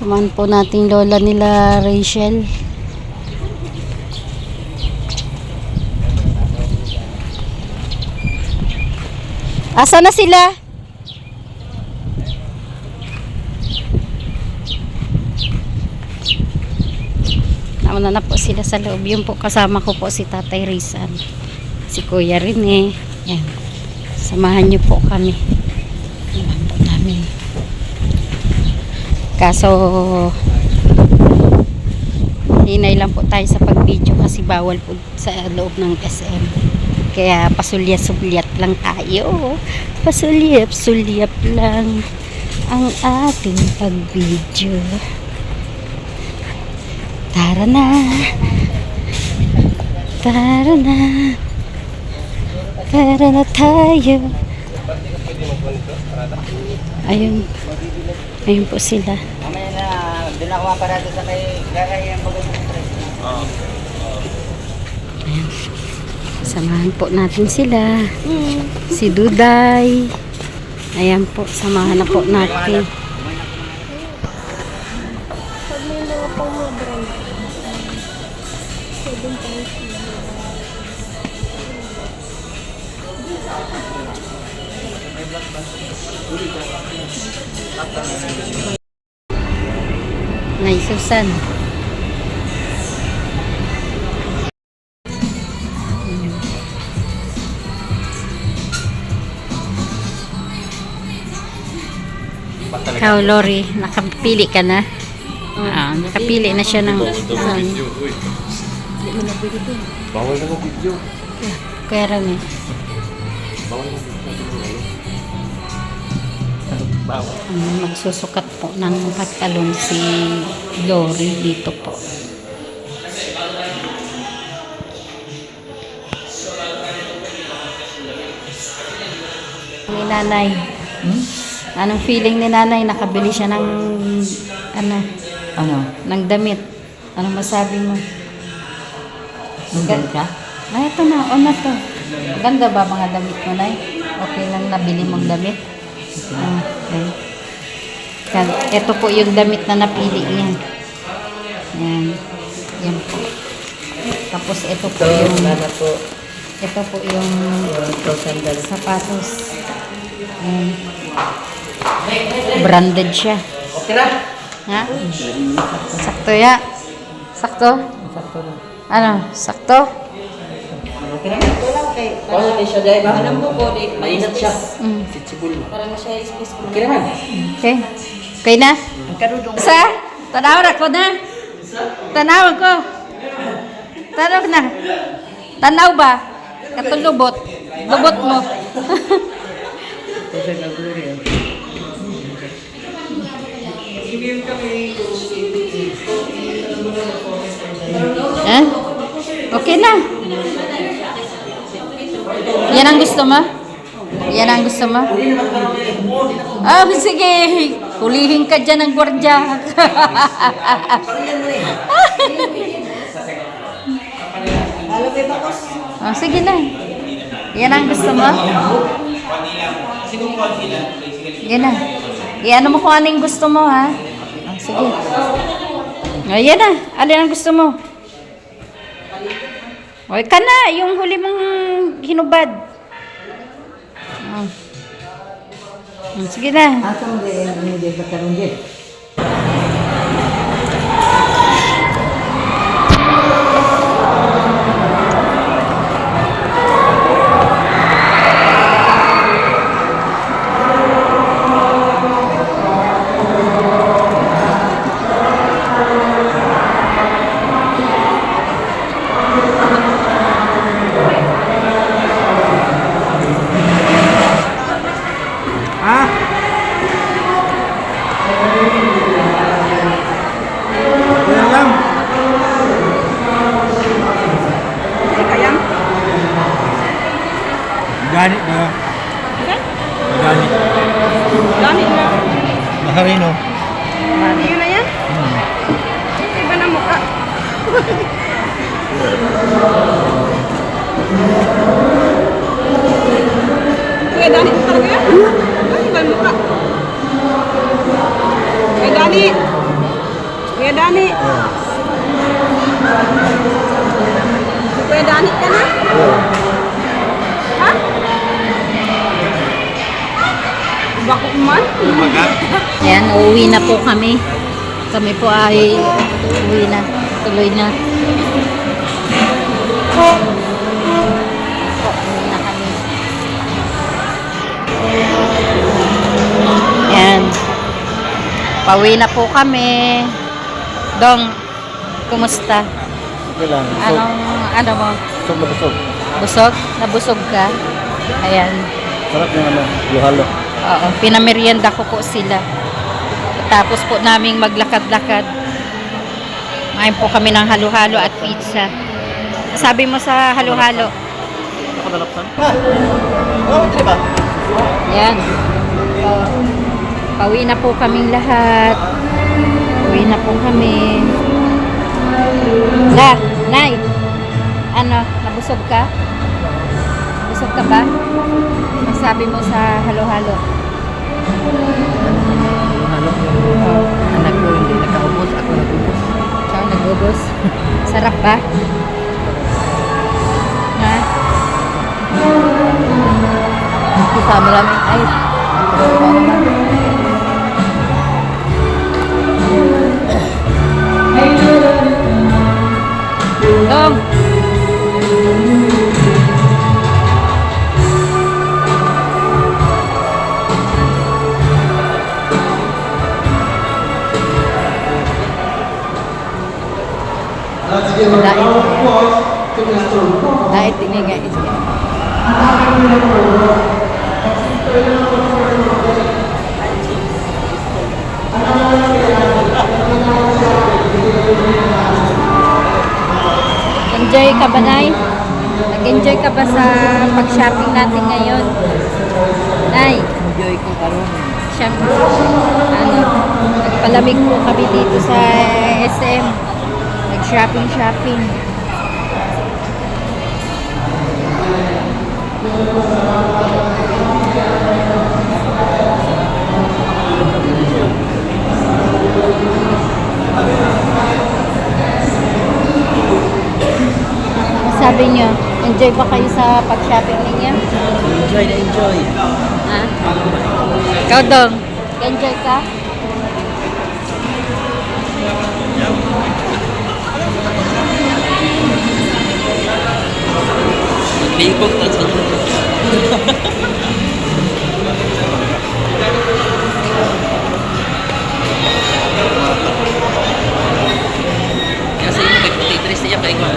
Samahan po nating lola nila Rachel. Asa na sila? Nauna na po sila sa loob. Yung po kasama ko po si Tatay Rizal. Si Kuya rin eh. Yan. Samahan niyo po kami. Samahan po namin. Kaso hinay lang po tayo sa pag-video kasi bawal po sa loob ng SM. Kaya pasulyap-sulyap lang tayo. Pasulyap-sulyap lang ang ating pag-video. Tara na. Tara na. Tara na tayo. Ayun. Ayun po sila. Mamaya na, doon ako maparado sa kay Garay ang bagay ng tres. Ayan. Samahan po natin sila. Si Duday. Ayan po, samahan na po natin. Nay Susan. Ikaw, Lori, nakapili ka na? Nakapili na siya ng... Bawal na mag-video. Kaya rin eh. Bawal na mag-video. Magsusukat po ng pantalon si Lori dito po. Ni nanay. Anong feeling ni nanay? Nakabili siya ng ng damit. Anong masabi mo? Maganda? Ay, ito na. O na to. Ganda ba mga damit mo, nay? Okay lang nabili mong damit? Okay. Ito po yung damit na napili niya. Yan. Yan po. Tapos ito po yung... Ito po yung sapatos. Branded siya. Okay na? Ha? Sakto ya? Sakto? Sakto na. Ano? Sakto? Okay na? Ito lang kay... Quality siya dahil. Alam mo po, mainat siya. Sitsibul. Parang siya space ko. Okay naman. Okay. Okay na? Ang karudong. Sa? Tanaw na ko na. Tanaw ko. Tanaw na. Tanaw ba? Katulubot. Lubot mo. Eh? Okay na. Yan ang gusto mo? Yan ang gusto mo? Oh, sige. Hulihin ka dyan ng gwardya. Oh, sige na. Yan ang gusto mo? Yan na. Iano mo kung anong gusto mo, ha? Oh, sige. Oh, yan na. Alin ang gusto mo? O, ka na. Yung huli mong hinubad. Oh. Sige na. Atong hindi ba tarong din? na Gani. Gani na. Maharino. Yun na yan? Iba na mukha. Kuya Dani, talaga yan? Ay, iba ang mukha. Kuya Dani. Kuya Dani. Kuya Dani ka na? Ha? Bako man? Ayan, uuwi na po kami. Kami po ay uuwi na. Tuloy na. Uuwi na kami. Ayan. Pauwi na po kami. Dong, kumusta? Okay lang. Ano mo? Busog na busog. Busog? Nabusog ka? Ayan. Sarap yung halo-halo. Oo, pinamerienda ko po sila. Tapos po naming maglakad-lakad. Ngayon po kami ng halo-halo at pizza. Sabi mo sa halo-halo? Nakadalapsan? Oo, hindi ba? Ayan. Pauwi na po kaming lahat. Pauwi na po kami. Nay! Ano, nabusog ka? Nabusog ka ba? Ang sabi mo sa halo-halo? Anak ko hindi nakaubos, ako nag-ubos. Ikaw nag-ubos? Sarap ba? Ha? Kasama namin. Ay, Dong! Dahil ini guys. Enjoy ka ba, Nay? Nag-enjoy ka ba sa pag-shopping natin ngayon? Nay, Enjoy ko karon. siyempre, nagpalamig po kami dito sa SM. Nag-shopping. Sabi niyo, enjoy ba kayo sa pag-shopping ninyo? Enjoy na enjoy. Ha? Ikaw, Dong, enjoy ka? Maglibog na sa kasi yung may puti-tres niya kay ko.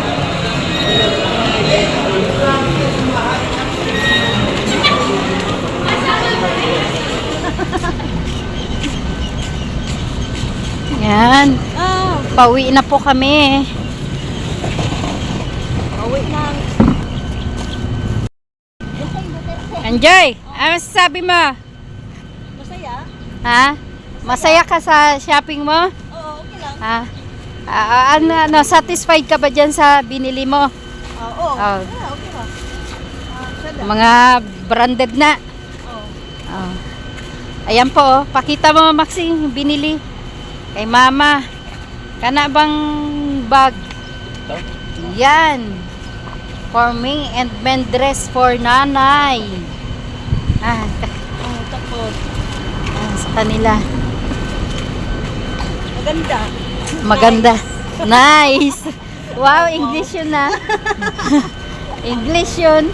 Yan. Pauwi na po kami. Pauwi na. Enjoy! Ano sabi mo? Masaya? Ha? Masaya ka sa shopping mo? Oo, okay lang. Ha? Satisfied ka ba dyan sa binili mo? Oo. Oh. Okay lang. Mga branded na. Oh. Ayan po, oh. Pakita mo, Maxi, yung binili. Kay Mama. Kana bang bag? Yan. For me and men dress for nanay. Tapos, Sa kanila. maganda. Maganda. Nice. Wow, English yun na. English yun.